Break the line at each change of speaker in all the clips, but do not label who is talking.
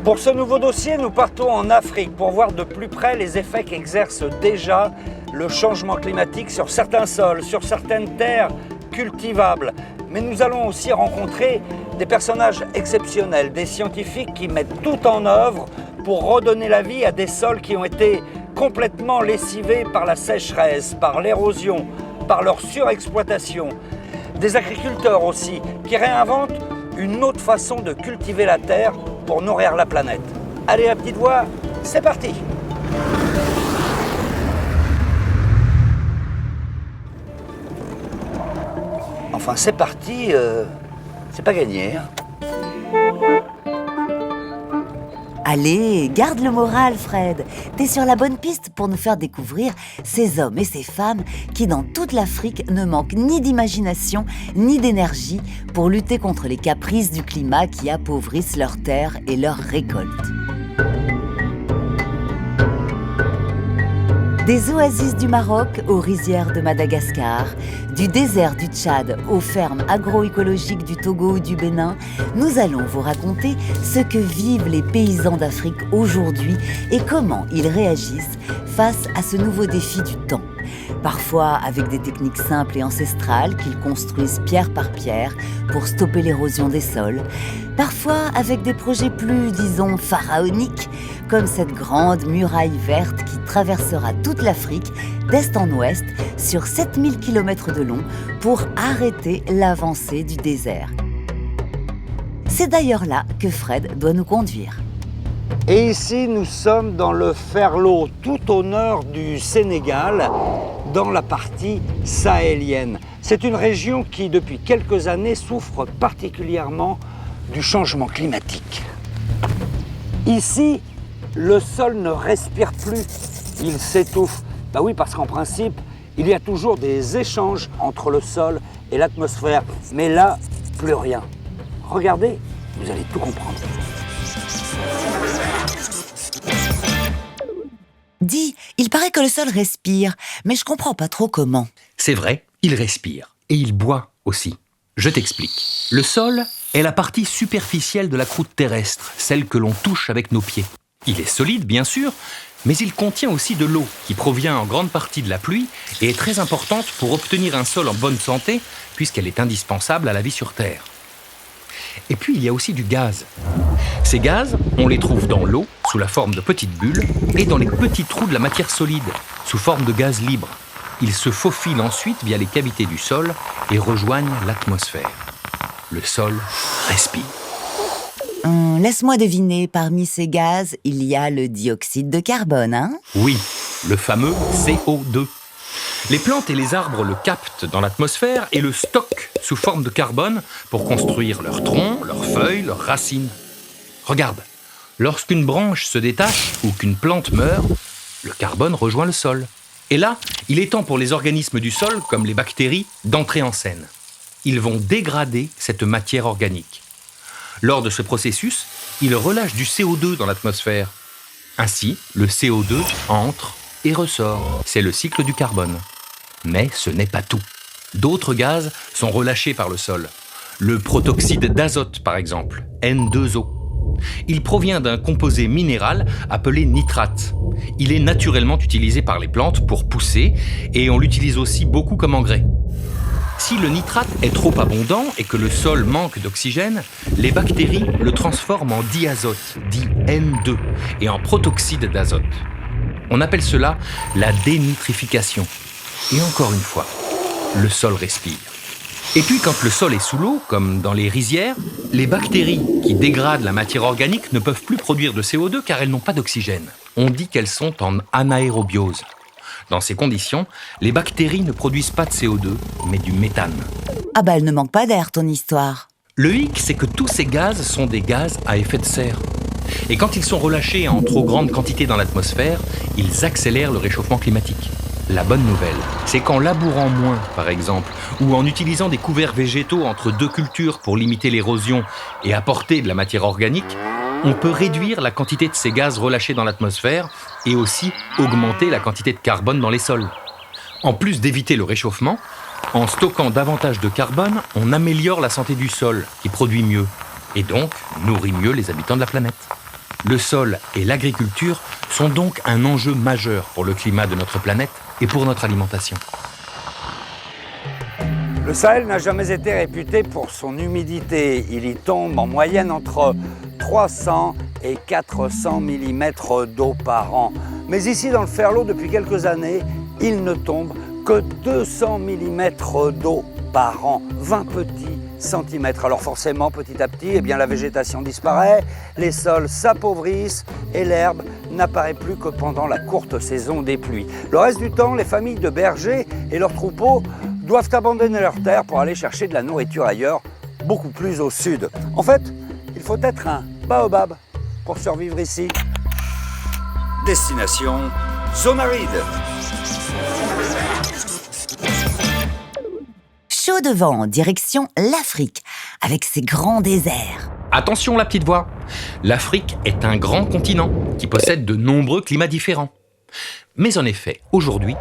Pour ce nouveau dossier, nous partons en Afrique pour voir de plus près les effets qu'exerce déjà le changement climatique sur certains sols, sur certaines terres cultivables. Mais nous allons aussi rencontrer des personnages exceptionnels, des scientifiques qui mettent tout en œuvre pour redonner la vie à des sols qui ont été complètement lessivés par la sécheresse, par l'érosion, par leur surexploitation. Des agriculteurs aussi qui réinventent une autre façon de cultiver la terre pour nourrir la planète. Allez, à petite voix, c'est parti! Enfin, c'est parti, c'est pas gagné. Hein.
Allez, garde le moral, Fred. T'es sur la bonne piste pour nous faire découvrir ces hommes et ces femmes qui, dans toute l'Afrique, ne manquent ni d'imagination ni d'énergie pour lutter contre les caprices du climat qui appauvrissent leurs terres et leurs récoltes. Des oasis du Maroc aux rizières de Madagascar, du désert du Tchad aux fermes agroécologiques du Togo ou du Bénin, nous allons vous raconter ce que vivent les paysans d'Afrique aujourd'hui et comment ils réagissent face à ce nouveau défi du temps. Parfois avec des techniques simples et ancestrales qu'ils construisent pierre par pierre pour stopper l'érosion des sols. Parfois avec des projets plus, disons, pharaoniques, comme cette grande muraille verte qui traversera toute l'Afrique d'est en ouest sur 7000 km de long pour arrêter l'avancée du désert. C'est d'ailleurs là que Fred doit nous conduire.
Et ici, nous sommes dans le Ferlo, tout au nord du Sénégal, dans la partie sahélienne. C'est une région qui, depuis quelques années, souffre particulièrement du changement climatique. Ici, le sol ne respire plus, il s'étouffe. Ben oui, parce qu'en principe, il y a toujours des échanges entre le sol et l'atmosphère. Mais là, plus rien. Regardez, vous allez tout comprendre.
Dis, il paraît que le sol respire, mais je comprends pas trop comment.
C'est vrai, il respire. Et il boit aussi. Je t'explique. Le sol est la partie superficielle de la croûte terrestre, celle que l'on touche avec nos pieds. Il est solide, bien sûr, mais il contient aussi de l'eau, qui provient en grande partie de la pluie et est très importante pour obtenir un sol en bonne santé, puisqu'elle est indispensable à la vie sur Terre. Et puis, il y a aussi du gaz. Ces gaz, on les trouve dans l'eau, sous la forme de petites bulles, et dans les petits trous de la matière solide, sous forme de gaz libre. Ils se faufilent ensuite via les cavités du sol et rejoignent l'atmosphère. Le sol respire.
Laisse-moi deviner, parmi ces gaz, il y a le dioxyde de carbone, hein?
Oui, le fameux CO2. Les plantes et les arbres le captent dans l'atmosphère et le stockent sous forme de carbone pour construire leurs troncs, leurs feuilles, leurs racines. Regarde, lorsqu'une branche se détache ou qu'une plante meurt, le carbone rejoint le sol. Et là, il est temps pour les organismes du sol, comme les bactéries, d'entrer en scène. Ils vont dégrader cette matière organique. Lors de ce processus, ils relâchent du CO2 dans l'atmosphère. Ainsi, le CO2 entre et ressort. C'est le cycle du carbone. Mais ce n'est pas tout. D'autres gaz sont relâchés par le sol. Le protoxyde d'azote, par exemple, N2O. Il provient d'un composé minéral appelé nitrate. Il est naturellement utilisé par les plantes pour pousser et on l'utilise aussi beaucoup comme engrais. Si le nitrate est trop abondant et que le sol manque d'oxygène, les bactéries le transforment en diazote, dit N2, et en protoxyde d'azote. On appelle cela la dénitrification. Et encore une fois, le sol respire. Et puis quand le sol est sous l'eau, comme dans les rizières, les bactéries qui dégradent la matière organique ne peuvent plus produire de CO2 car elles n'ont pas d'oxygène. On dit qu'elles sont en anaérobiose. Dans ces conditions, les bactéries ne produisent pas de CO2, mais du méthane.
Ah bah elle ne manque pas d'air, ton histoire.
Le hic, c'est que tous ces gaz sont des gaz à effet de serre. Et quand ils sont relâchés en trop grande quantité dans l'atmosphère, ils accélèrent le réchauffement climatique. La bonne nouvelle, c'est qu'en labourant moins, par exemple, ou en utilisant des couverts végétaux entre deux cultures pour limiter l'érosion et apporter de la matière organique, on peut réduire la quantité de ces gaz relâchés dans l'atmosphère et aussi augmenter la quantité de carbone dans les sols. En plus d'éviter le réchauffement, en stockant davantage de carbone, on améliore la santé du sol, qui produit mieux, et donc nourrit mieux les habitants de la planète. Le sol et l'agriculture sont donc un enjeu majeur pour le climat de notre planète et pour notre alimentation.
Le Sahel n'a jamais été réputé pour son humidité. Il y tombe en moyenne entre 300 et 400 mm d'eau par an. Mais ici, dans le Ferlo, depuis quelques années, il ne tombe que 200 mm d'eau par an, 20 petits centimètres. Alors forcément, petit à petit, la végétation disparaît, les sols s'appauvrissent et l'herbe n'apparaît plus que pendant la courte saison des pluies. Le reste du temps, les familles de bergers et leurs troupeaux doivent abandonner leurs terres pour aller chercher de la nourriture ailleurs, beaucoup plus au sud. En fait, il faut être un baobab pour survivre ici. Destination zone aride.
Chaud de vent, direction l'Afrique, avec ses grands déserts.
Attention la petite voix, l'Afrique est un grand continent qui possède de nombreux climats différents. Mais en effet, aujourd'hui,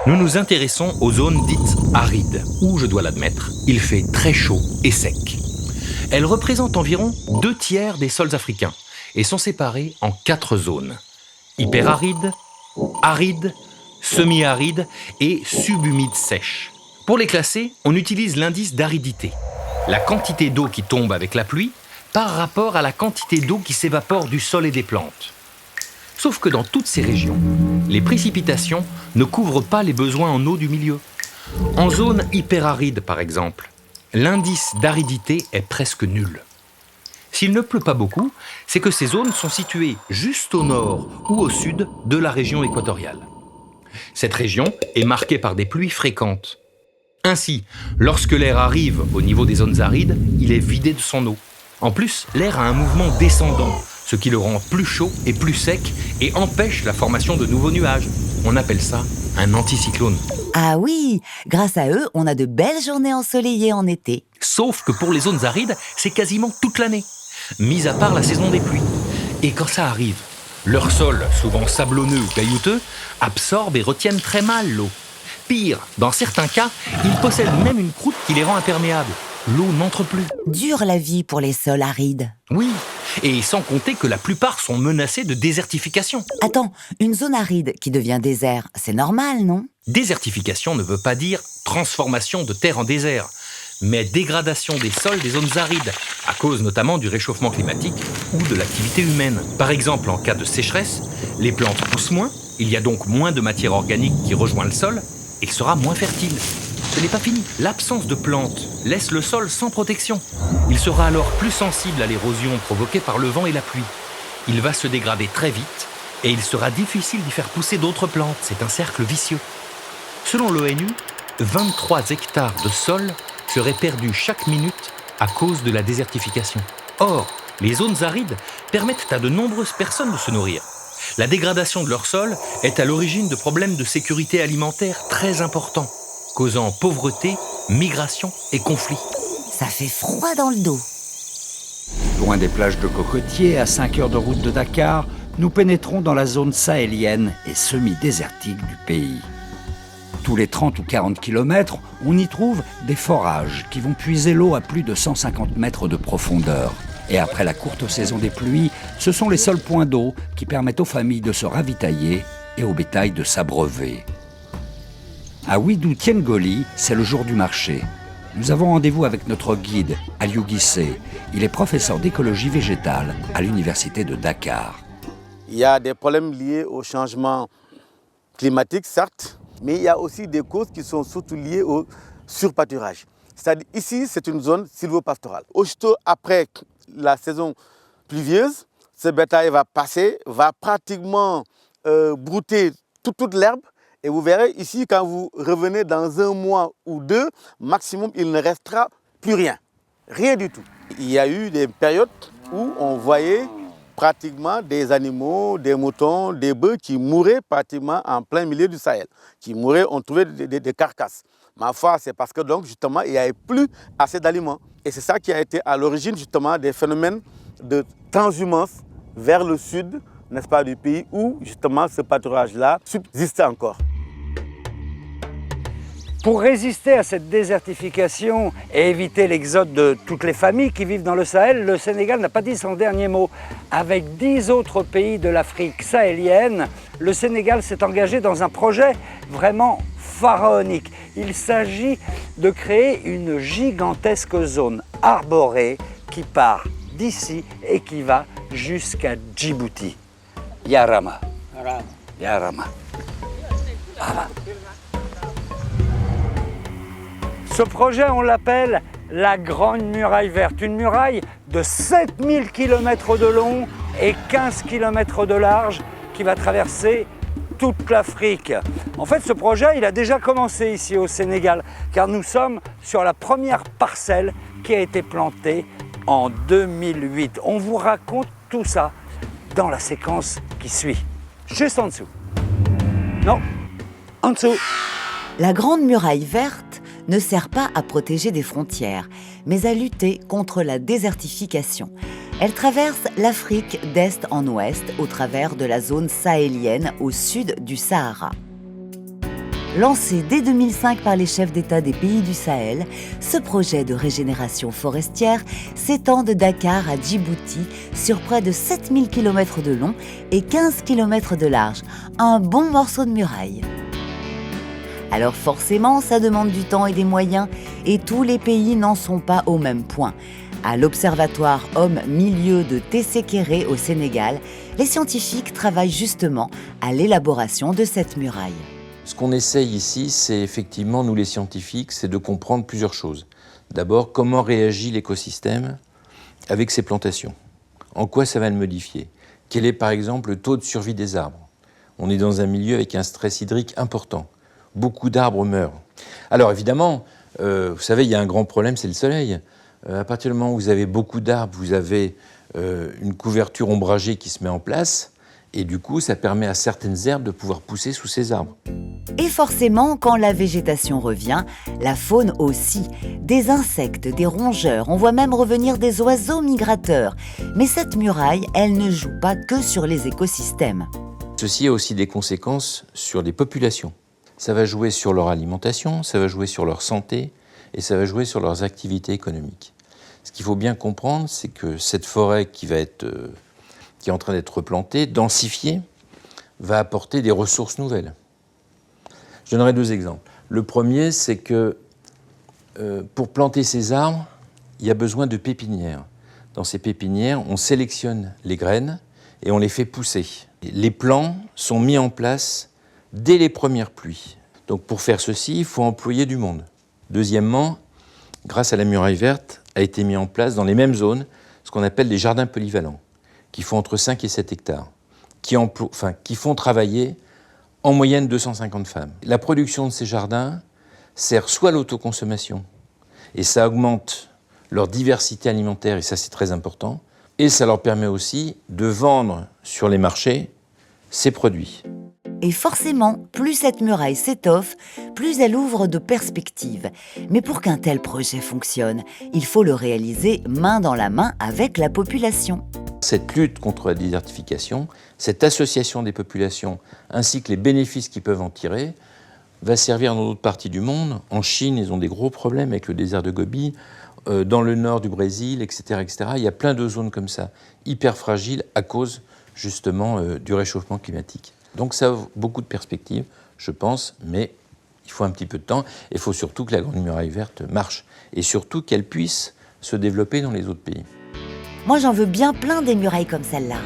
nous nous intéressons aux zones dites arides, où, je dois l'admettre, il fait très chaud et sec. Elles représentent environ 2/3 des sols africains et sont séparées en 4 zones. Hyperarides, arides, semi-arides et subhumides sèches. Pour les classer, on utilise l'indice d'aridité, la quantité d'eau qui tombe avec la pluie par rapport à la quantité d'eau qui s'évapore du sol et des plantes. Sauf que dans toutes ces régions, les précipitations ne couvrent pas les besoins en eau du milieu. En zone hyperaride, par exemple, l'indice d'aridité est presque nul. S'il ne pleut pas beaucoup, c'est que ces zones sont situées juste au nord ou au sud de la région équatoriale. Cette région est marquée par des pluies fréquentes. Ainsi, lorsque l'air arrive au niveau des zones arides, il est vidé de son eau. En plus, l'air a un mouvement descendant, ce qui le rend plus chaud et plus sec et empêche la formation de nouveaux nuages. On appelle ça un anticyclone.
Ah oui, grâce à eux, on a de belles journées ensoleillées en été.
Sauf que pour les zones arides, c'est quasiment toute l'année, mis à part la saison des pluies. Et quand ça arrive, leurs sols, souvent sablonneux ou caillouteux, absorbent et retiennent très mal l'eau. Pire, dans certains cas, ils possèdent même une croûte qui les rend imperméables. L'eau n'entre plus.
Dure la vie pour les sols arides.
Oui, et sans compter que la plupart sont menacés de désertification.
Attends, une zone aride qui devient désert, c'est normal, non?
Désertification ne veut pas dire transformation de terre en désert, mais dégradation des sols des zones arides, à cause notamment du réchauffement climatique ou de l'activité humaine. Par exemple, en cas de sécheresse, les plantes poussent moins, il y a donc moins de matière organique qui rejoint le sol, et il sera moins fertile. Ce n'est pas fini. L'absence de plantes laisse le sol sans protection. Il sera alors plus sensible à l'érosion provoquée par le vent et la pluie. Il va se dégrader très vite et il sera difficile d'y faire pousser d'autres plantes. C'est un cercle vicieux. Selon l'ONU, 23 hectares de sol seraient perdus chaque minute à cause de la désertification. Or, les zones arides permettent à de nombreuses personnes de se nourrir. La dégradation de leur sol est à l'origine de problèmes de sécurité alimentaire très importants, causant pauvreté, migration et conflits.
Ça fait froid dans le dos.
Loin des plages de cocotiers, à 5 heures de route de Dakar, nous pénétrons dans la zone sahélienne et semi-désertique du pays. Tous les 30 ou 40 kilomètres, on y trouve des forages qui vont puiser l'eau à plus de 150 mètres de profondeur. Et après la courte saison des pluies, ce sont les seuls points d'eau qui permettent aux familles de se ravitailler et au bétail de s'abreuver. À Ouidou Tiengoli, c'est le jour du marché. Nous avons rendez-vous avec notre guide, Aliou Guissé. Il est professeur d'écologie végétale à l'université de Dakar.
Il y a des problèmes liés au changement climatique, certes, mais il y a aussi des causes qui sont surtout liées au surpâturage. C'est-à-dire ici, c'est une zone sylvopastorale. Aussitôt après la saison pluvieuse, ce bétail va passer, va pratiquement brouter toute l'herbe. Et vous verrez ici, quand vous revenez dans 1 mois ou 2, maximum, il ne restera plus rien. Rien du tout. Il y a eu des périodes où on voyait pratiquement des animaux, des moutons, des bœufs qui mouraient pratiquement en plein milieu du Sahel. Qui mouraient, on trouvait des carcasses. Ma foi, c'est parce que donc, justement, il n'y avait plus assez d'aliments. Et c'est ça qui a été à l'origine justement des phénomènes de transhumance vers le sud, n'est-ce pas, du pays où justement ce pâturage-là subsistait encore.
Pour résister à cette désertification et éviter l'exode de toutes les familles qui vivent dans le Sahel, le Sénégal n'a pas dit son dernier mot. Avec 10 autres pays de l'Afrique sahélienne, le Sénégal s'est engagé dans un projet vraiment pharaonique. Il s'agit de créer une gigantesque zone arborée qui part d'ici et qui va jusqu'à Djibouti. Yarama. Yarama. Ce projet, on l'appelle la Grande Muraille Verte, une muraille de 7000 km de long et 15 km de large qui va traverser toute l'Afrique. En fait, ce projet, il a déjà commencé ici au Sénégal, car nous sommes sur la première parcelle qui a été plantée en 2008. On vous raconte tout ça dans la séquence qui suit, juste en dessous. Non, en dessous.
La Grande Muraille Verte ne sert pas à protéger des frontières, mais à lutter contre la désertification. Elle traverse l'Afrique d'est en ouest au travers de la zone sahélienne au sud du Sahara. Lancé dès 2005 par les chefs d'État des pays du Sahel, ce projet de régénération forestière s'étend de Dakar à Djibouti sur près de 7000 km de long et 15 km de large. Un bon morceau de muraille. Alors forcément, ça demande du temps et des moyens, et tous les pays n'en sont pas au même point. À l'Observatoire Homme-Milieu de Tessékéré au Sénégal, les scientifiques travaillent justement à l'élaboration de cette muraille.
Ce qu'on essaye ici, c'est effectivement, nous les scientifiques, c'est de comprendre plusieurs choses. D'abord, comment réagit l'écosystème avec ces plantations? En quoi ça va le modifier? Quel est par exemple le taux de survie des arbres? On est dans un milieu avec un stress hydrique important. Beaucoup d'arbres meurent. Alors évidemment, vous savez, il y a un grand problème, c'est le soleil. À partir du moment où vous avez beaucoup d'arbres, vous avez une couverture ombragée qui se met en place, et du coup, ça permet à certaines herbes de pouvoir pousser sous ces arbres.
Et forcément, quand la végétation revient, la faune aussi. Des insectes, des rongeurs, on voit même revenir des oiseaux migrateurs. Mais cette muraille, elle ne joue pas que sur les écosystèmes.
Ceci a aussi des conséquences sur les populations. Ça va jouer sur leur alimentation, ça va jouer sur leur santé et ça va jouer sur leurs activités économiques. Ce qu'il faut bien comprendre, c'est que cette forêt qui est en train d'être replantée, densifiée, va apporter des ressources nouvelles. Je donnerai 2 exemples. Le premier, c'est que pour planter ces arbres, il y a besoin de pépinières. Dans ces pépinières, on sélectionne les graines et on les fait pousser. Les plants sont mis en place dès les premières pluies. Donc pour faire ceci, il faut employer du monde. Deuxièmement, grâce à la muraille verte, a été mis en place dans les mêmes zones ce qu'on appelle des jardins polyvalents, qui font entre 5 et 7 hectares, qui font travailler en moyenne 250 femmes. La production de ces jardins sert soit à l'autoconsommation, et ça augmente leur diversité alimentaire, et ça c'est très important, et ça leur permet aussi de vendre sur les marchés ces produits.
Et forcément, plus cette muraille s'étoffe, plus elle ouvre de perspectives. Mais pour qu'un tel projet fonctionne, il faut le réaliser main dans la main avec la population.
Cette lutte contre la désertification, cette association des populations, ainsi que les bénéfices qu'ils peuvent en tirer, va servir dans d'autres parties du monde. En Chine, ils ont des gros problèmes avec le désert de Gobi, dans le nord du Brésil, etc., etc. Il y a plein de zones comme ça, hyper fragiles à cause justement du réchauffement climatique. Donc ça a beaucoup de perspectives, je pense, mais il faut un petit peu de temps. Et il faut surtout que la Grande Muraille Verte marche. Et surtout qu'elle puisse se développer dans les autres pays.
Moi, j'en veux bien plein des murailles comme celle-là.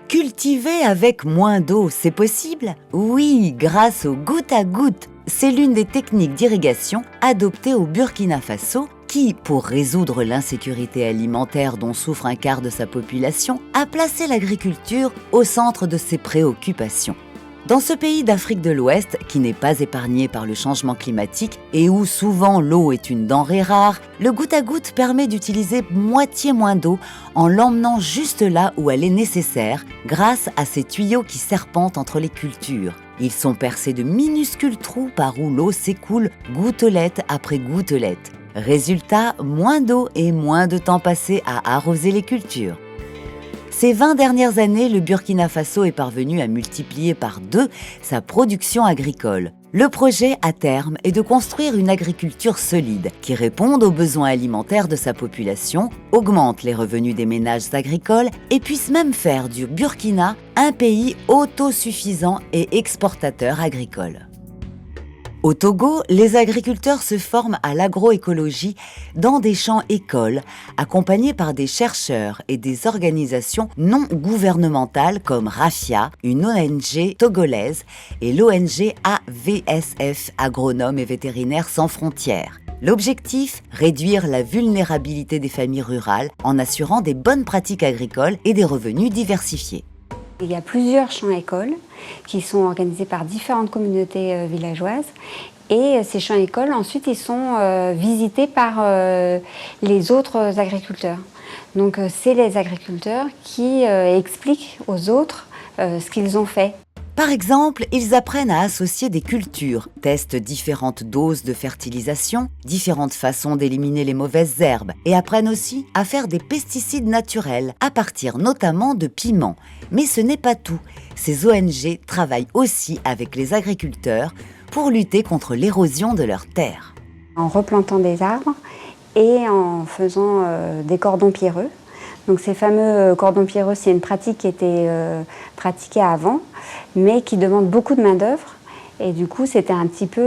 Cultiver avec moins d'eau, c'est possible? Oui, grâce au goutte à goutte. C'est l'une des techniques d'irrigation adoptées au Burkina Faso qui, pour résoudre l'insécurité alimentaire dont souffre un quart de sa population, a placé l'agriculture au centre de ses préoccupations. Dans ce pays d'Afrique de l'Ouest, qui n'est pas épargné par le changement climatique et où souvent l'eau est une denrée rare, le goutte à goutte permet d'utiliser moitié moins d'eau en l'emmenant juste là où elle est nécessaire grâce à ces tuyaux qui serpentent entre les cultures. Ils sont percés de minuscules trous par où l'eau s'écoule gouttelette après gouttelette. Résultat, moins d'eau et moins de temps passé à arroser les cultures. Ces 20 dernières années, le Burkina Faso est parvenu à multiplier par 2 sa production agricole. Le projet, à terme, est de construire une agriculture solide qui réponde aux besoins alimentaires de sa population, augmente les revenus des ménages agricoles et puisse même faire du Burkina un pays autosuffisant et exportateur agricole. Au Togo, les agriculteurs se forment à l'agroécologie dans des champs-écoles, accompagnés par des chercheurs et des organisations non gouvernementales comme RAFIA, une ONG togolaise, et l'ONG AVSF, Agronomes et Vétérinaires sans frontières. L'objectif, réduire la vulnérabilité des familles rurales en assurant des bonnes pratiques agricoles et des revenus diversifiés.
Il y a plusieurs champs-écoles qui sont organisés par différentes communautés villageoises. Et ces champs-écoles, ensuite, ils sont visités par les autres agriculteurs. Donc, c'est les agriculteurs qui expliquent aux autres ce qu'ils ont fait.
Par exemple, ils apprennent à associer des cultures, testent différentes doses de fertilisation, différentes façons d'éliminer les mauvaises herbes et apprennent aussi à faire des pesticides naturels à partir notamment de piments. Mais ce n'est pas tout. Ces ONG travaillent aussi avec les agriculteurs pour lutter contre l'érosion de leurs terres.
En replantant des arbres et en faisant des cordons pierreux. Donc ces fameux cordons pierreux, c'est une pratique qui était pratiquée avant, mais qui demande beaucoup de main-d'œuvre. Et du coup, c'était un petit peu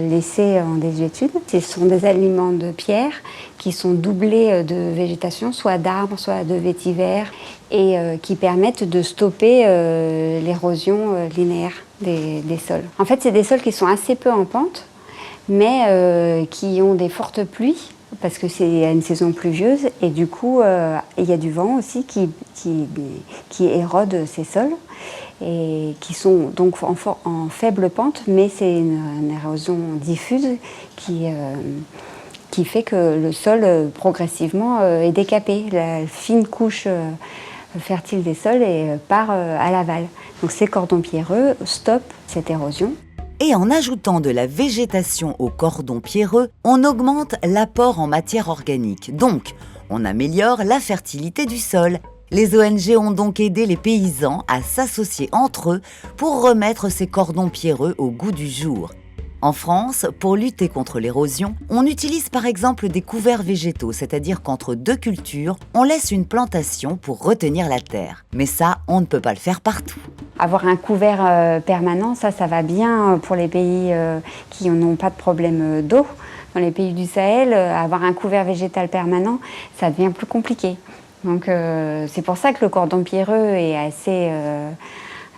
laissé en désuétude. Ce sont des aliments de pierre qui sont doublés de végétation, soit d'arbres, soit de vétiver, et qui permettent de stopper l'érosion linéaire des sols. En fait, c'est des sols qui sont assez peu en pente, mais qui ont des fortes pluies, parce que c'est une saison pluvieuse, et du coup, il y a du vent aussi qui érode ces sols, et qui sont donc en faible pente, mais c'est une érosion diffuse qui fait que le sol progressivement est décapé. La fine couche fertile des sols part à l'aval. Donc ces cordons pierreux stoppent cette érosion.
Et en ajoutant de la végétation aux cordons pierreux, on augmente l'apport en matière organique. Donc, on améliore la fertilité du sol. Les ONG ont donc aidé les paysans à s'associer entre eux pour remettre ces cordons pierreux au goût du jour. En France, pour lutter contre l'érosion, on utilise par exemple des couverts végétaux, c'est-à-dire qu'entre deux cultures, on laisse une plantation pour retenir la terre. Mais ça, on ne peut pas le faire partout.
Avoir un couvert permanent, ça va bien pour les pays qui n'ont pas de problème d'eau. Dans les pays du Sahel, avoir un couvert végétal permanent, ça devient plus compliqué. Donc c'est pour ça que le cordon pierreux est assez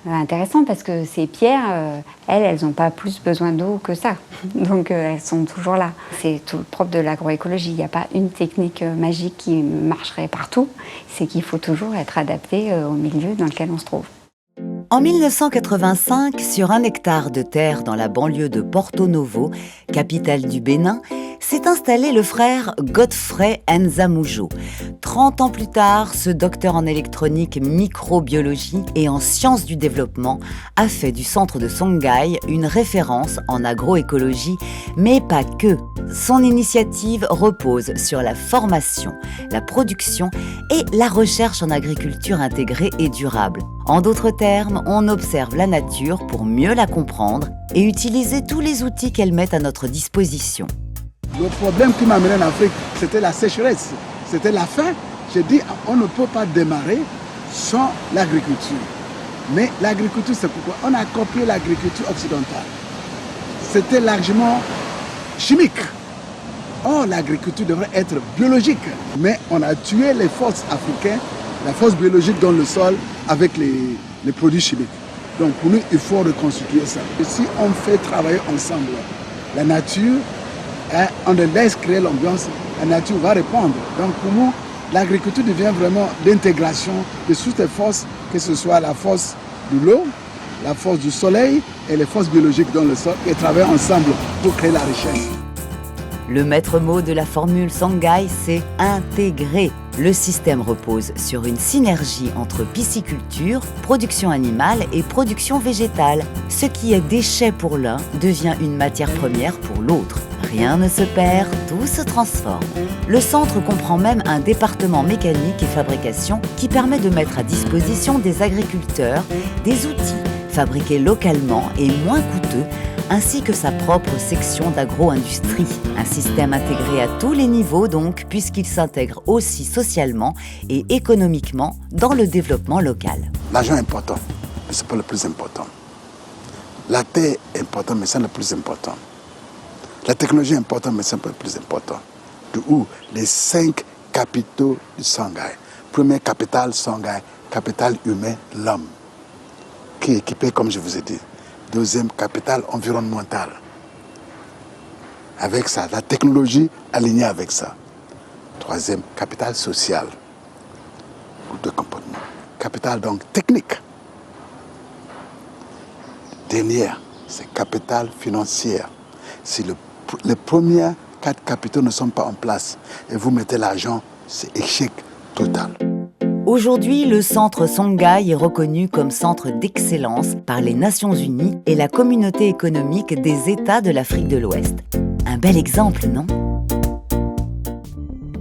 intéressant, parce que ces pierres, elles n'ont pas plus besoin d'eau que ça. Donc elles sont toujours là. C'est tout le propre de l'agroécologie. Il n'y a pas une technique magique qui marcherait partout. C'est qu'il faut toujours être adapté au milieu dans lequel on se trouve.
En 1985, sur 1 hectare de terre dans la banlieue de Porto Novo, capitale du Bénin, s'est installé le frère Godfrey Nzamujo. 30 ans plus tard, ce docteur en électronique, microbiologie et en sciences du développement a fait du centre de Songhai une référence en agroécologie, mais pas que. Son initiative repose sur la formation, la production et la recherche en agriculture intégrée et durable. En d'autres termes, on observe la nature pour mieux la comprendre et utiliser tous les outils qu'elle met à notre disposition.
Le problème qui m'a amené en Afrique, c'était la sécheresse, c'était la faim. J'ai dit, on ne peut pas démarrer sans l'agriculture. Mais l'agriculture, c'est pourquoi on a copié l'agriculture occidentale. C'était largement chimique. Or, l'agriculture devrait être biologique. Mais on a tué les forces africaines, la force biologique dans le sol, avec les produits chimiques. Donc pour nous, il faut reconstituer ça. Et si on fait travailler ensemble la nature, on les laisse créer l'ambiance, la nature va répondre. Donc pour nous, l'agriculture devient vraiment l'intégration de toutes les forces, que ce soit la force de l'eau, la force du soleil et les forces biologiques dans le sol, et travailler ensemble pour créer la richesse.
Le maître mot de la formule Songhai, c'est intégrer. Le système repose sur une synergie entre pisciculture, production animale et production végétale. Ce qui est déchet pour l'un devient une matière première pour l'autre. Rien ne se perd, tout se transforme. Le centre comprend même un département mécanique et fabrication qui permet de mettre à disposition des agriculteurs des outils fabriqués localement et moins coûteux ainsi que sa propre section d'agro-industrie. Un système intégré à tous les niveaux donc, puisqu'il s'intègre aussi socialement et économiquement dans le développement local.
L'argent est important, mais ce n'est pas le plus important. La terre est importante, mais c'est le plus important. La technologie est importante, mais c'est pas le plus important. D'où les 5 capitaux du Songhai. Premier capital Songhai, capital humain, l'homme, qui est équipé, comme je vous ai dit. Deuxième, capital environnemental. Avec ça, la technologie alignée avec ça. Troisième, capital social. Groupe de comportement. Capital donc technique. Dernière, c'est capital financier. Si les premiers 4 capitaux ne sont pas en place et vous mettez l'argent, c'est échec total.
Aujourd'hui, le centre Songhai est reconnu comme centre d'excellence par les Nations Unies et la communauté économique des États de l'Afrique de l'Ouest. Un bel exemple, non ?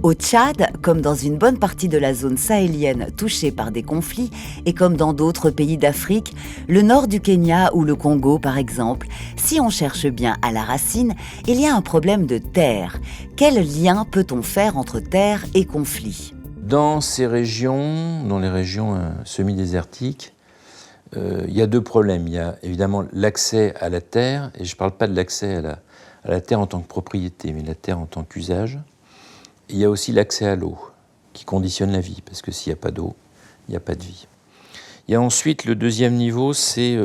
Au Tchad, comme dans une bonne partie de la zone sahélienne touchée par des conflits, et comme dans d'autres pays d'Afrique, le nord du Kenya ou le Congo par exemple, si on cherche bien à la racine, il y a un problème de terre. Quel lien peut-on faire entre terre et conflit ?
Dans ces régions, dans les régions semi-désertiques, il y a 2 problèmes. Il y a évidemment l'accès à la terre, et je ne parle pas de l'accès à la terre en tant que propriété, mais la terre en tant qu'usage. Il y a aussi l'accès à l'eau, qui conditionne la vie, parce que s'il n'y a pas d'eau, il n'y a pas de vie. Il y a ensuite le deuxième niveau, c'est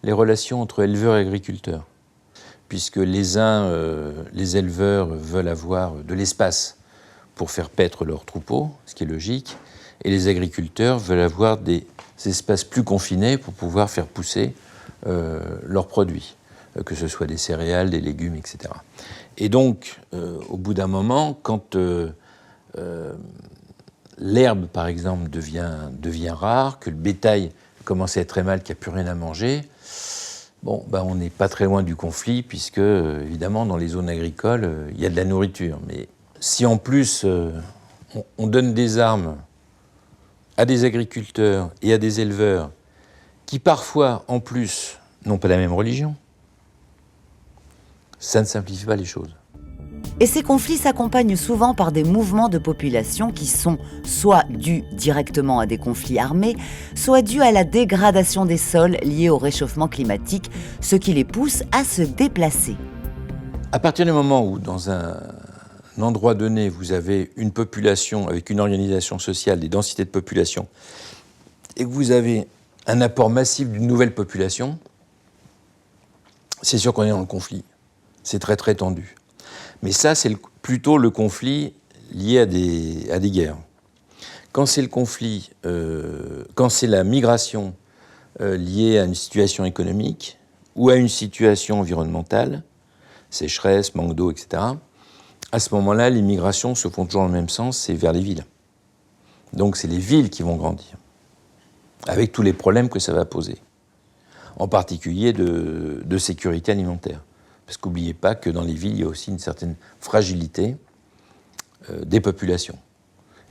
les relations entre éleveurs et agriculteurs. Puisque les éleveurs veulent avoir de l'espace pour faire paître leurs troupeaux, ce qui est logique, et les agriculteurs veulent avoir des espaces plus confinés pour pouvoir faire pousser leurs produits, que ce soit des céréales, des légumes, etc. Et donc, au bout d'un moment, quand l'herbe, par exemple, devient rare, que le bétail commence à être très mal, qu'il n'y a plus rien à manger, bon, on n'est pas très loin du conflit, puisque, évidemment, dans les zones agricoles, il y a de la nourriture. Mais si en plus, on donne des armes à des agriculteurs et à des éleveurs qui, parfois, en plus, n'ont pas la même religion, ça ne simplifie pas les choses.
Et ces conflits s'accompagnent souvent par des mouvements de population qui sont soit dus directement à des conflits armés, soit dus à la dégradation des sols liée au réchauffement climatique, ce qui les pousse à se déplacer.
À partir du moment où, dans un endroit donné, vous avez une population avec une organisation sociale, des densités de population, et que vous avez un apport massif d'une nouvelle population, c'est sûr qu'on est dans le conflit. C'est très très tendu. Mais ça, c'est plutôt le conflit lié à des guerres. Quand c'est le conflit, quand c'est la migration liée à une situation économique ou à une situation environnementale, sécheresse, manque d'eau, etc., à ce moment-là, les migrations se font toujours dans le même sens, c'est vers les villes. Donc c'est les villes qui vont grandir, avec tous les problèmes que ça va poser, en particulier de sécurité alimentaire. Parce qu'oubliez pas que dans les villes, il y a aussi une certaine fragilité des populations.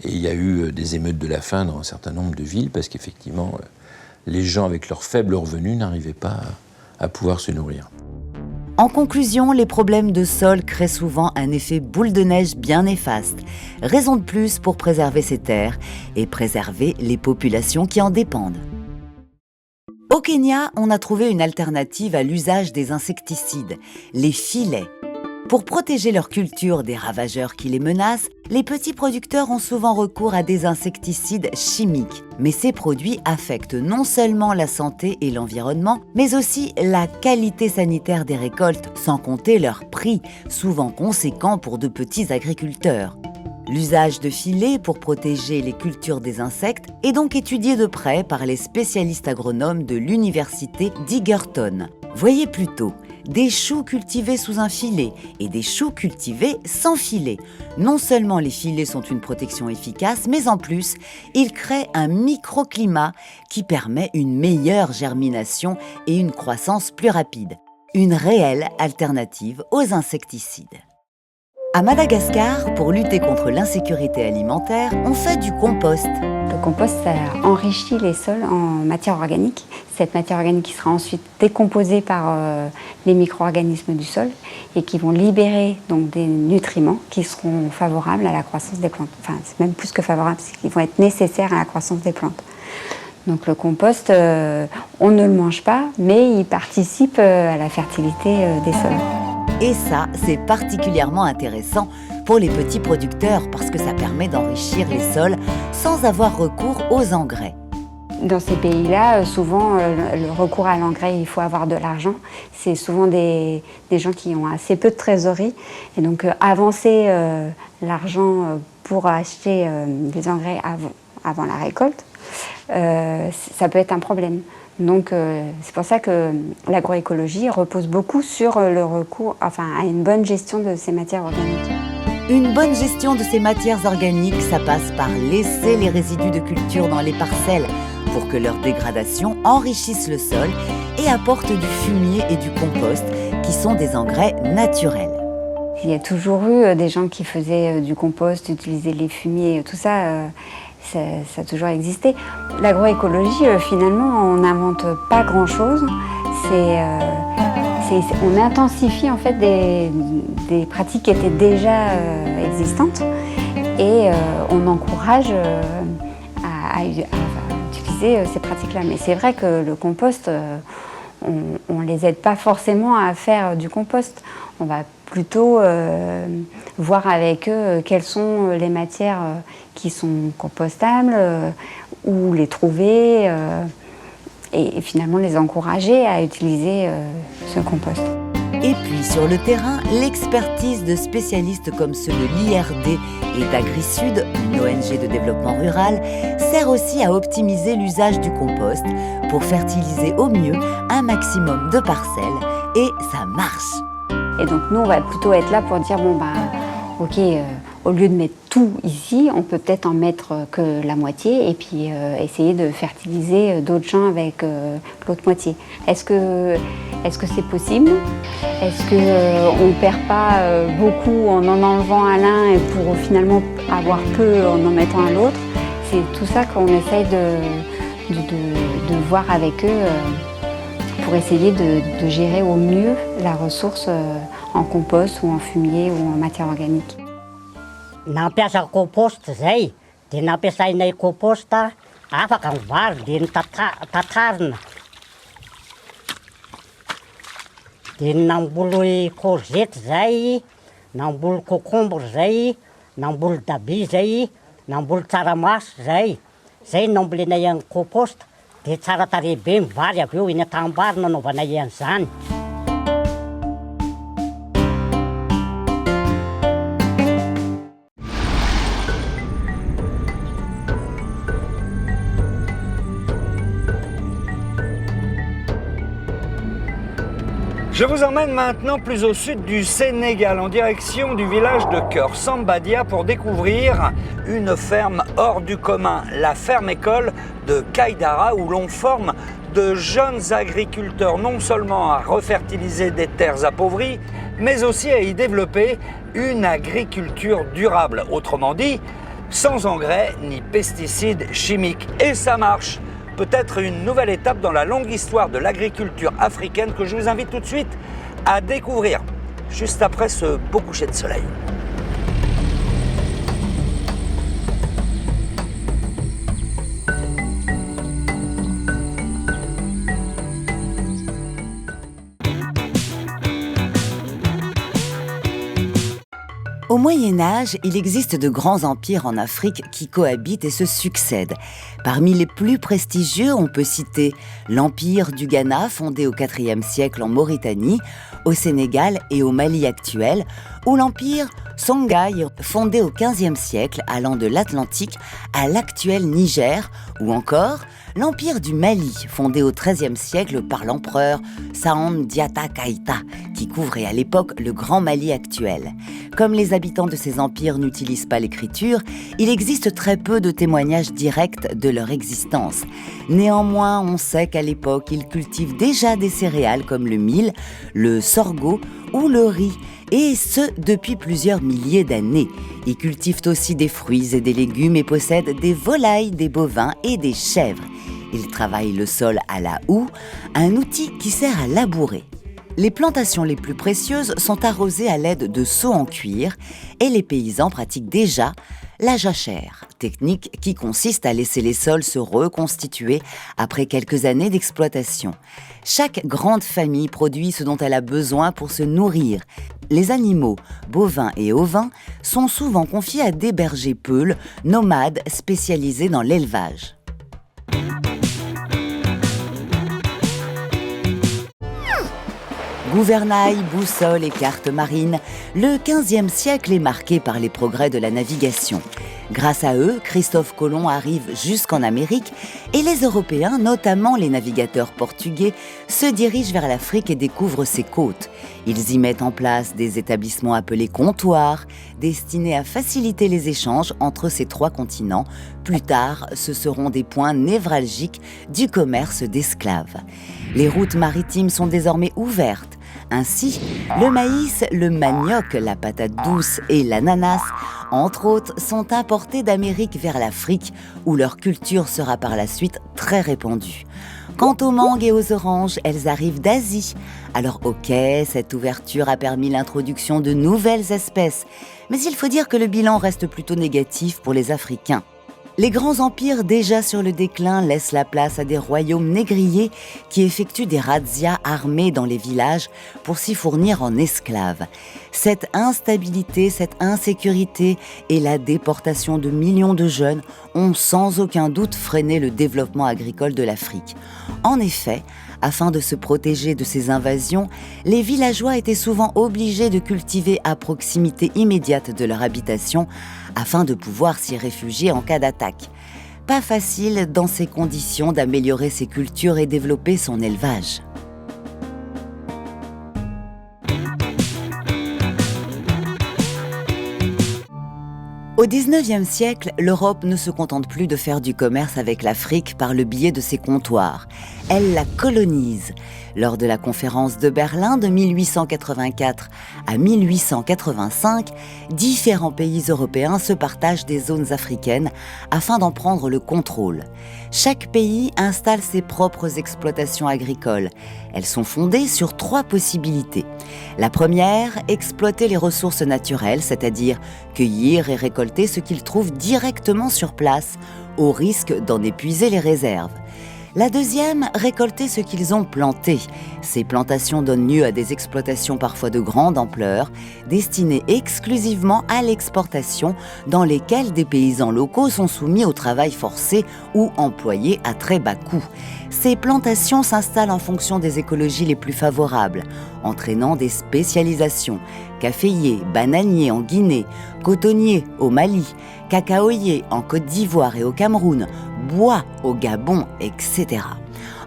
Et il y a eu des émeutes de la faim dans un certain nombre de villes, parce qu'effectivement, les gens avec leurs faibles revenus n'arrivaient pas à pouvoir se nourrir.
En conclusion, les problèmes de sol créent souvent un effet boule de neige bien néfaste. Raison de plus pour préserver ces terres et préserver les populations qui en dépendent. Au Kenya, on a trouvé une alternative à l'usage des insecticides, les filets. Pour protéger leur culture des ravageurs qui les menacent, les petits producteurs ont souvent recours à des insecticides chimiques. Mais ces produits affectent non seulement la santé et l'environnement, mais aussi la qualité sanitaire des récoltes, sans compter leur prix, souvent conséquent pour de petits agriculteurs. L'usage de filets pour protéger les cultures des insectes est donc étudié de près par les spécialistes agronomes de l'université d'Egerton. Voyez plutôt des choux cultivés sous un filet et des choux cultivés sans filet. Non seulement les filets sont une protection efficace, mais en plus, ils créent un microclimat qui permet une meilleure germination et une croissance plus rapide. Une réelle alternative aux insecticides. À Madagascar, pour lutter contre l'insécurité alimentaire, on fait du compost.
Le compost, ça enrichit les sols en matière organique. Cette matière organique qui sera ensuite décomposée par les micro-organismes du sol et qui vont libérer donc des nutriments qui seront favorables à la croissance des plantes. Enfin, c'est même plus que favorables, c'est qu'ils vont être nécessaires à la croissance des plantes. Donc le compost, on ne le mange pas, mais il participe à la fertilité des sols.
Et ça, c'est particulièrement intéressant pour les petits producteurs parce que ça permet d'enrichir les sols sans avoir recours aux engrais.
Dans ces pays-là, souvent, le recours à l'engrais, il faut avoir de l'argent. C'est souvent des gens qui ont assez peu de trésorerie. Et donc, avancer l'argent pour acheter des engrais avant la récolte, ça peut être un problème. Donc, c'est pour ça que l'agroécologie repose beaucoup sur le recours à une bonne gestion de ces matières organiques.
Une bonne gestion de ces matières organiques, ça passe par laisser les résidus de culture dans les parcelles pour que leur dégradation enrichisse le sol et apporte du fumier et du compost qui sont des engrais naturels.
Il y a toujours eu des gens qui faisaient du compost, utilisaient les fumiers, tout ça, ça a toujours existé. L'agroécologie, finalement, on n'invente pas grand-chose. On intensifie en fait des pratiques qui étaient déjà existantes et on encourage à utiliser ces pratiques-là. Mais c'est vrai que le compost, on ne les aide pas forcément à faire du compost. On va plutôt voir avec eux quelles sont les matières qui sont compostables, où les trouver et finalement les encourager à utiliser ce compost.
Et puis sur le terrain, l'expertise de spécialistes comme ceux de l'IRD et d'AgriSud, une ONG de développement rural, sert aussi à optimiser l'usage du compost pour fertiliser au mieux un maximum de parcelles et ça marche.
Et donc nous, on va plutôt être là pour dire, au lieu de mettre tout ici, on peut peut-être en mettre que la moitié et puis essayer de fertiliser d'autres champs avec l'autre moitié. Est-ce que c'est possible? Est-ce qu'on ne perd pas beaucoup en enlevant à l'un et pour finalement avoir peu en mettant à l'autre? C'est tout ça qu'on essaye de voir avec eux pour essayer de gérer au mieux la ressource en compost ou en fumier ou en matière organique.
Nampiasa compost zay, dia nampiasainay compost afaka ny vary dia ny tatarina. Dia namboly courgette zay, namboly concombre zay, namboly dabi zay, namboly tsaramaso zay. Zay nambolenay amin'ny compost. Dia tsara tarehy be ny vary avy eo eny an-tanimbary nanaovanay an'izany.
Je vous emmène maintenant plus au sud du Sénégal, en direction du village de Keur Sambadia pour découvrir une ferme hors du commun, la ferme-école de Kaïdara, où l'on forme de jeunes agriculteurs non seulement à refertiliser des terres appauvries, mais aussi à y développer une agriculture durable, autrement dit, sans engrais ni pesticides chimiques. Et ça marche! Peut-être une nouvelle étape dans la longue histoire de l'agriculture africaine que je vous invite tout de suite à découvrir, juste après ce beau coucher de soleil.
Au Moyen-Âge, il existe de grands empires en Afrique qui cohabitent et se succèdent. Parmi les plus prestigieux, on peut citer l'Empire du Ghana, fondé au IVe siècle en Mauritanie, au Sénégal et au Mali actuel, ou l'Empire Songhai, fondé au XVe siècle, allant de l'Atlantique à l'actuel Niger, ou encore l'Empire du Mali, fondé au XIIIe siècle par l'empereur Saon Diatta Keïta, qui couvrait à l'époque le Grand Mali actuel. Comme les habitants de ces empires n'utilisent pas l'écriture, il existe très peu de témoignages directs de leur existence. Néanmoins, on sait qu'à l'époque, ils cultivent déjà des céréales comme le mil, le sorgho ou le riz, et ce depuis plusieurs milliers d'années. Ils cultivent aussi des fruits et des légumes et possèdent des volailles, des bovins et des chèvres. Ils travaillent le sol à la houe, un outil qui sert à labourer. Les plantations les plus précieuses sont arrosées à l'aide de seaux en cuir et les paysans pratiquent déjà la jachère, technique qui consiste à laisser les sols se reconstituer après quelques années d'exploitation. Chaque grande famille produit ce dont elle a besoin pour se nourrir. Les animaux, bovins et ovins, sont souvent confiés à des bergers peuls, nomades spécialisés dans l'élevage. Gouvernail, boussole et cartes marines, le XVe siècle est marqué par les progrès de la navigation. Grâce à eux, Christophe Colomb arrive jusqu'en Amérique et les Européens, notamment les navigateurs portugais, se dirigent vers l'Afrique et découvrent ses côtes. Ils y mettent en place des établissements appelés comptoirs, destinés à faciliter les échanges entre ces trois continents. Plus tard, ce seront des points névralgiques du commerce d'esclaves. Les routes maritimes sont désormais ouvertes. Ainsi, le maïs, le manioc, la patate douce et l'ananas, entre autres, sont importés d'Amérique vers l'Afrique, où leur culture sera par la suite très répandue. Quant aux mangues et aux oranges, elles arrivent d'Asie. Alors ok, cette ouverture a permis l'introduction de nouvelles espèces, mais il faut dire que le bilan reste plutôt négatif pour les Africains. Les grands empires déjà sur le déclin laissent la place à des royaumes négriers qui effectuent des razzias armés dans les villages pour s'y fournir en esclaves. Cette instabilité, cette insécurité et la déportation de millions de jeunes ont sans aucun doute freiné le développement agricole de l'Afrique. En effet, afin de se protéger de ces invasions, les villageois étaient souvent obligés de cultiver à proximité immédiate de leur habitation afin de pouvoir s'y réfugier en cas d'attaque. Pas facile dans ces conditions d'améliorer ses cultures et développer son élevage. Au XIXe siècle, l'Europe ne se contente plus de faire du commerce avec l'Afrique par le biais de ses comptoirs. Elle la colonise. Lors de la conférence de Berlin de 1884 à 1885, différents pays européens se partagent des zones africaines afin d'en prendre le contrôle. Chaque pays installe ses propres exploitations agricoles. Elles sont fondées sur 3 possibilités. La première, exploiter les ressources naturelles, c'est-à-dire cueillir et récolter ce qu'ils trouvent directement sur place, au risque d'en épuiser les réserves. La deuxième, récolter ce qu'ils ont planté. Ces plantations donnent lieu à des exploitations parfois de grande ampleur, destinées exclusivement à l'exportation, dans lesquelles des paysans locaux sont soumis au travail forcé ou employés à très bas coût. Ces plantations s'installent en fonction des écologies les plus favorables, entraînant des spécialisations. Caféiers, bananiers en Guinée, cotonniers au Mali, cacaoyers en Côte d'Ivoire et au Cameroun, bois au Gabon, etc.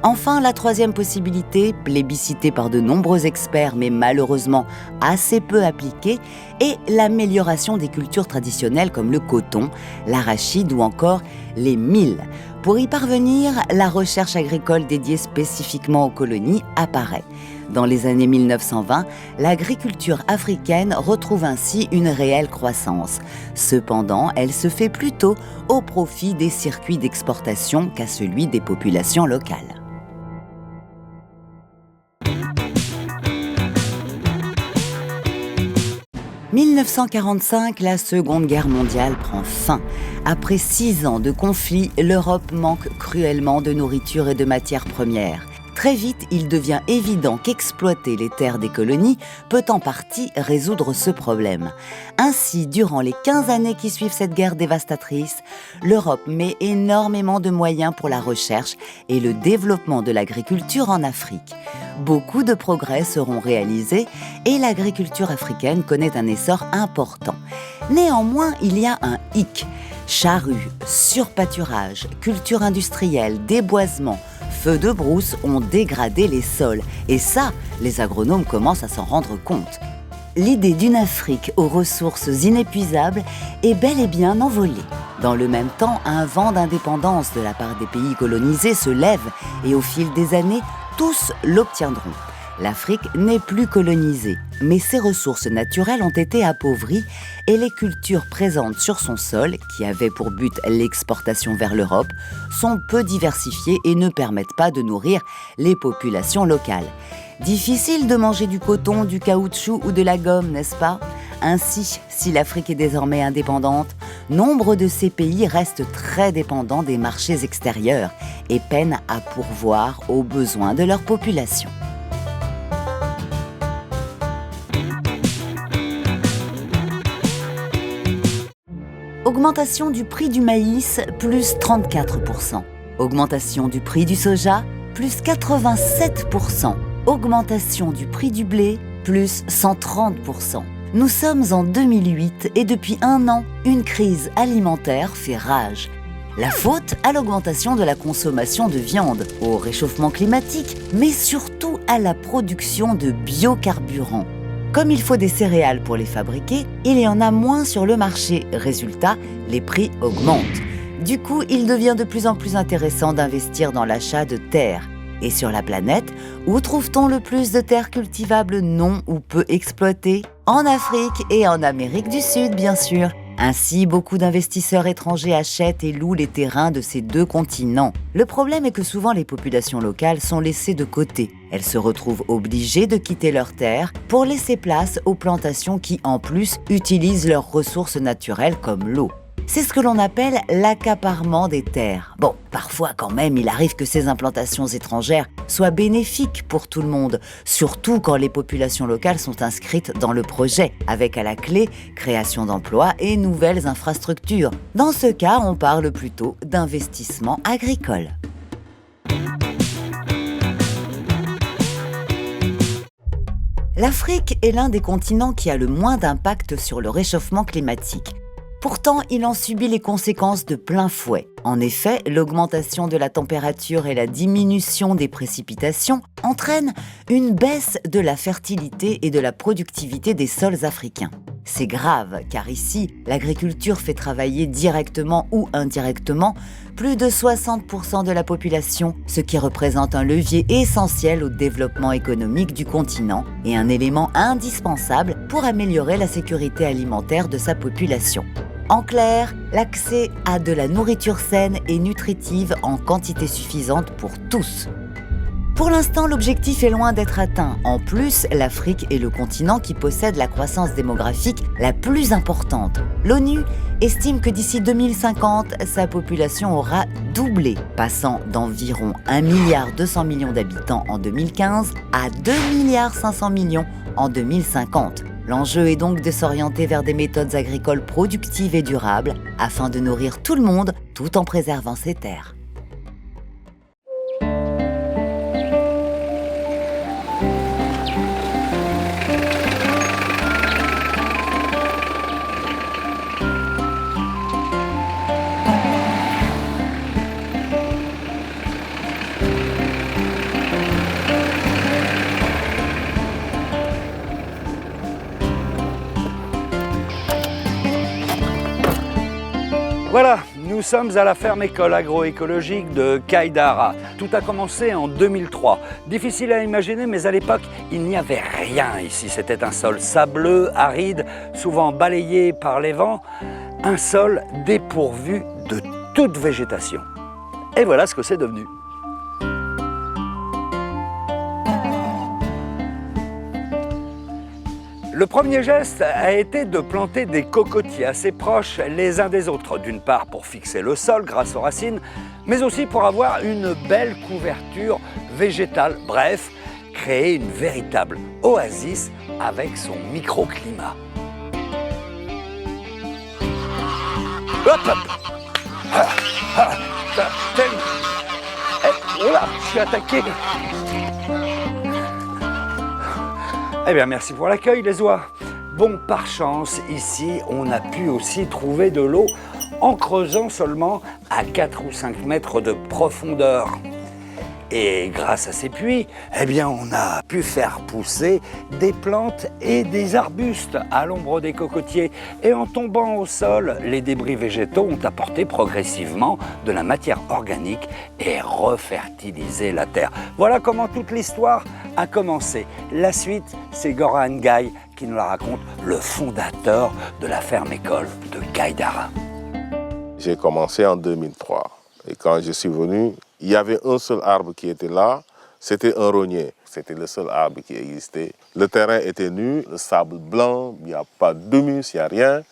Enfin, la troisième possibilité, plébiscitée par de nombreux experts mais malheureusement assez peu appliquée, est l'amélioration des cultures traditionnelles comme le coton, l'arachide ou encore les milles. Pour y parvenir, la recherche agricole dédiée spécifiquement aux colonies apparaît. Dans les années 1920, l'agriculture africaine retrouve ainsi une réelle croissance. Cependant, elle se fait plutôt au profit des circuits d'exportation qu'à celui des populations locales. « 1945, la Seconde Guerre mondiale prend fin. Après 6 ans de conflit, l'Europe manque cruellement de nourriture et de matières premières. Très vite, il devient évident qu'exploiter les terres des colonies peut en partie résoudre ce problème. Ainsi, durant les 15 années qui suivent cette guerre dévastatrice, l'Europe met énormément de moyens pour la recherche et le développement de l'agriculture en Afrique. Beaucoup de progrès seront réalisés et l'agriculture africaine connaît un essor important. Néanmoins, il y a un hic. Charrues, surpâturage, culture industrielle, déboisement, feux de brousse ont dégradé les sols. Et ça, les agronomes commencent à s'en rendre compte. L'idée d'une Afrique aux ressources inépuisables est bel et bien envolée. Dans le même temps, un vent d'indépendance de la part des pays colonisés se lève et au fil des années, tous l'obtiendront. l'Afrique n'est plus colonisée, mais ses ressources naturelles ont été appauvries et les cultures présentes sur son sol, qui avaient pour but l'exportation vers l'Europe, sont peu diversifiées et ne permettent pas de nourrir les populations locales. Difficile de manger du coton, du caoutchouc ou de la gomme, n'est-ce pas ? Ainsi, si l'Afrique est désormais indépendante, nombre de ces pays restent très dépendants des marchés extérieurs et peinent à pourvoir aux besoins de leur population. Augmentation du prix du maïs, plus 34%. Augmentation du prix du soja, plus 87%. Augmentation du prix du blé, plus 130%. Nous sommes en 2008 et depuis un an, une crise alimentaire fait rage. La faute à l'augmentation de la consommation de viande, au réchauffement climatique, mais surtout à la production de biocarburants. Comme il faut des céréales pour les fabriquer, il y en a moins sur le marché. Résultat, les prix augmentent. Du coup, il devient de plus en plus intéressant d'investir dans l'achat de terres. Et sur la planète, où trouve-t-on le plus de terres cultivables non ou peu exploitées ? En Afrique et en Amérique du Sud, bien sûr. Ainsi, beaucoup d'investisseurs étrangers achètent et louent les terrains de ces deux continents. Le problème est que souvent les populations locales sont laissées de côté. Elles se retrouvent obligées de quitter leurs terres pour laisser place aux plantations qui, en plus, utilisent leurs ressources naturelles comme l'eau. C'est ce que l'on appelle l'accaparement des terres. Bon, parfois quand même, il arrive que ces implantations étrangères soient bénéfiques pour tout le monde, surtout quand les populations locales sont inscrites dans le projet, avec à la clé création d'emplois et nouvelles infrastructures. Dans ce cas, on parle plutôt d'investissement agricole. L'Afrique est l'un des continents qui a le moins d'impact sur le réchauffement climatique. Pourtant, il en subit les conséquences de plein fouet. En effet, l'augmentation de la température et la diminution des précipitations entraînent une baisse de la fertilité et de la productivité des sols africains. C'est grave, car ici, l'agriculture fait travailler directement ou indirectement plus de 60% de la population, ce qui représente un levier essentiel au développement économique du continent et un élément indispensable pour améliorer la sécurité alimentaire de sa population. En clair, l'accès à de la nourriture saine et nutritive en quantité suffisante pour tous. Pour l'instant, l'objectif est loin d'être atteint. En plus, l'Afrique est le continent qui possède la croissance démographique la plus importante. L'ONU estime que d'ici 2050, sa population aura doublé, passant d'environ 1,2 milliard d'habitants en 2015 à 2,5 milliards en 2050. L'enjeu est donc de s'orienter vers des méthodes agricoles productives et durables afin de nourrir tout le monde tout en préservant ses terres.
Voilà, nous sommes à la ferme école agroécologique de Kaïdara. Tout a commencé en 2003. Difficile à imaginer, mais à l'époque, il n'y avait rien ici. C'était un sol sableux, aride, souvent balayé par les vents. Un sol dépourvu de toute végétation. Et voilà ce que c'est devenu. Le premier geste a été de planter des cocotiers assez proches les uns des autres, d'une part pour fixer le sol grâce aux racines, mais aussi pour avoir une belle couverture végétale, bref, créer une véritable oasis avec son microclimat. Hop, hop. Ah, ah, oh là, je suis attaqué. Eh bien, merci pour l'accueil, les oies. Bon, par chance, ici, on a pu aussi trouver de l'eau en creusant seulement à 4 ou 5 mètres de profondeur. Et grâce à ces puits, eh bien, on a pu faire pousser des plantes et des arbustes à l'ombre des cocotiers. Et en tombant au sol, les débris végétaux ont apporté progressivement de la matière organique et refertilisé la terre. Voilà comment toute l'histoire a commencé. La suite, c'est Goran Gai qui nous la raconte, le fondateur de la ferme-école de Gaïdara.
J'ai commencé en 2003. Et quand je suis venu, il y avait un seul arbre qui était là, c'était un rognier. C'était le seul arbre qui existait. Le terrain était nu, le sable blanc, il n'y a pas d'humus, il n'y a rien.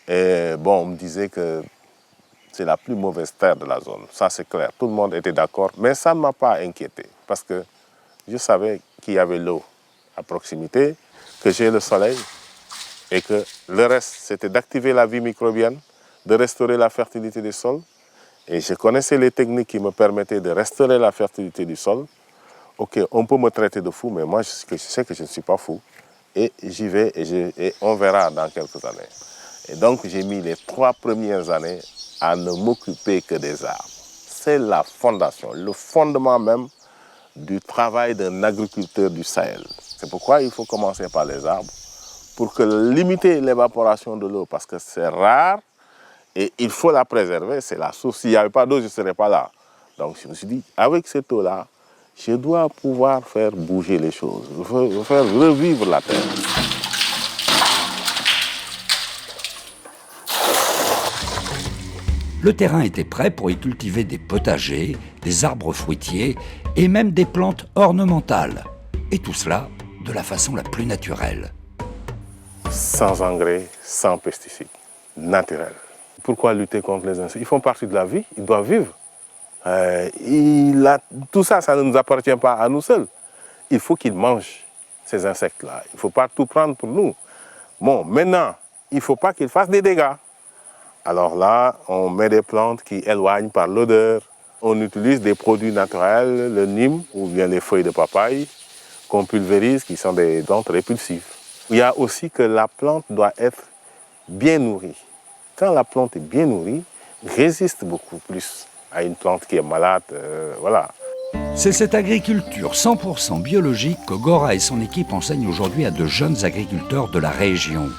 Et bon, on me disait que c'est la plus mauvaise terre de la zone. Ça, c'est clair. Tout le monde était d'accord. Mais ça ne m'a pas inquiété parce que je savais qu'il y avait l'eau à proximité, que j'ai le soleil et que le reste, c'était d'activer la vie microbienne, de restaurer la fertilité des sols. Et je connaissais les techniques qui me permettaient de restaurer la fertilité du sol. Ok, on peut me traiter de fou, mais moi, je sais que je ne suis pas fou. Et j'y vais et on verra dans quelques années. Et donc, j'ai mis les 3 premières années à ne m'occuper que des arbres. C'est la fondation, le fondement même du travail d'un agriculteur du Sahel. C'est pourquoi il faut commencer par les arbres, pour limiter l'évaporation de l'eau, parce que c'est rare. Et il faut la préserver, c'est la source. S'il n'y avait pas d'eau, je ne serais pas là. Donc je me suis dit, avec cette eau-là, je dois pouvoir faire bouger les choses, faire revivre la terre.
Le terrain était prêt pour y cultiver des potagers, des arbres fruitiers et même des plantes ornementales. Et tout cela de la façon la plus naturelle.
Sans engrais, sans pesticides, naturel. Pourquoi lutter contre les insectes? Ils font partie de la vie, ils doivent vivre. Tout ça, ça ne nous appartient pas à nous seuls. Il faut qu'ils mangent ces insectes-là. Il ne faut pas tout prendre pour nous. Bon, maintenant, il ne faut pas qu'ils fassent des dégâts. Alors là, on met des plantes qui éloignent par l'odeur. On utilise des produits naturels, le nîmes ou bien les feuilles de papaye qu'on pulvérise, qui sont des plantes répulsives. Il y a aussi que la plante doit être bien nourrie. Quand la plante est bien nourrie, résiste beaucoup plus à une plante qui est malade, voilà.
C'est cette agriculture 100% biologique que Gora et son équipe enseignent aujourd'hui à de jeunes agriculteurs de la région.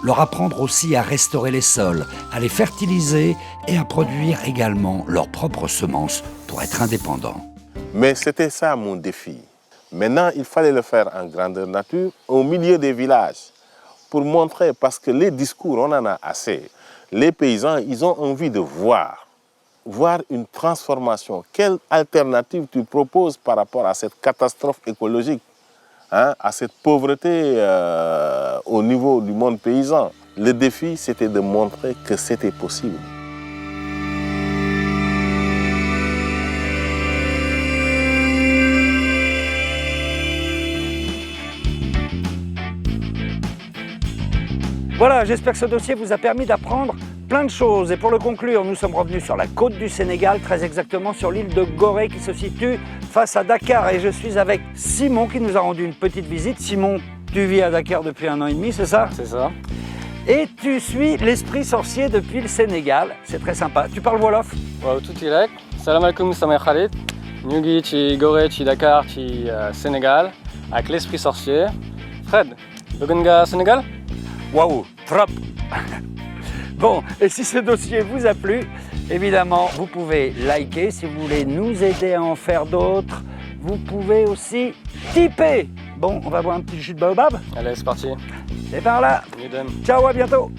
Leur apprendre aussi à restaurer les sols, à les fertiliser et à produire également leurs propres semences pour être indépendants.
Mais c'était ça mon défi. Maintenant, il fallait le faire en grandeur nature, au milieu des villages, pour montrer, parce que les discours, on en a assez. Les paysans, ils ont envie de voir une transformation. Quelle alternative tu proposes par rapport à cette catastrophe écologique, hein, à cette pauvreté au niveau du monde paysan? Le défi, c'était de montrer que c'était possible.
Voilà, j'espère que ce dossier vous a permis d'apprendre plein de choses. Et pour le conclure, nous sommes revenus sur la côte du Sénégal, très exactement sur l'île de Gorée qui se situe face à Dakar. Et je suis avec Simon qui nous a rendu une petite visite. Simon, tu vis à Dakar depuis 1 an et demi, c'est ça?
C'est ça.
Et tu suis l'esprit sorcier depuis le Sénégal. C'est très sympa. Tu parles Wolof?
Waaw, tuuti rek. Salam alaikum samay xarit. Ñu ngi ci Gorée, ci Dakar, ci Sénégal, avec l'esprit sorcier. Fred, bëgg nga Sénégal?
Waouh, trop. Bon, et si ce dossier vous a plu, évidemment, vous pouvez liker. Si vous voulez nous aider à en faire d'autres, vous pouvez aussi tiper. Bon, on va boire un petit jus de baobab.
Allez, c'est parti.
C'est par là.
Idem.
Ciao, à bientôt.